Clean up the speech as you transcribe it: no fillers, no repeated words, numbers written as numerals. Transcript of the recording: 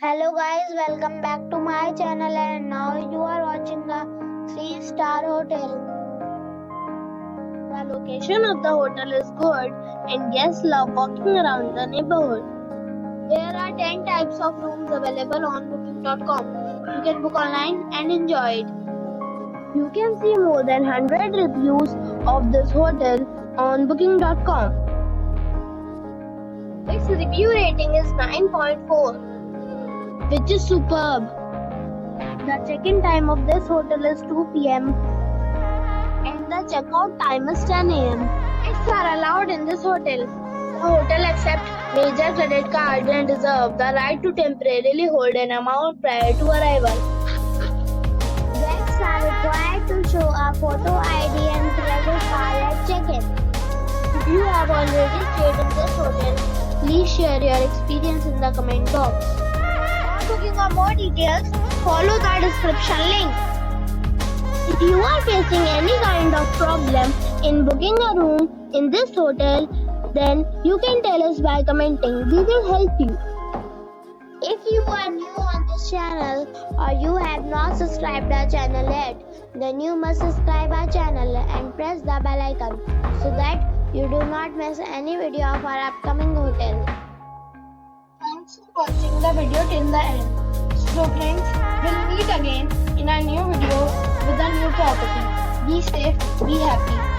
Hello guys, welcome back to my channel and now you are watching a 3-star hotel. The location of the hotel is good and guests love walking around the neighborhood. There are 10 types of rooms available on booking.com. You can book online and enjoy it. You can see more than 100 reviews of this hotel on booking.com. Its review rating is 9.4, which is superb. The check-in time of this hotel is 2 p.m. and the checkout time is 10 a.m. Pets are allowed in this hotel. The hotel accepts major credit cards and reserves the right to temporarily hold an amount prior to arrival. Guests are required to show a photo ID and credit card at check-in. If you have already stayed in this hotel, please share your experience in the comment box. For booking or more details, follow the description link. If you are facing any kind of problem in booking a room in this hotel, then you can tell us by commenting. We will help you. If you are new on this channel or you have not subscribed our channel yet, then you must subscribe our channel and press the bell icon so that you do not miss any video of our upcoming hotel. Thanks for watching the video till the end. So friends, we'll meet again in a new video with a new property. Be safe, be happy.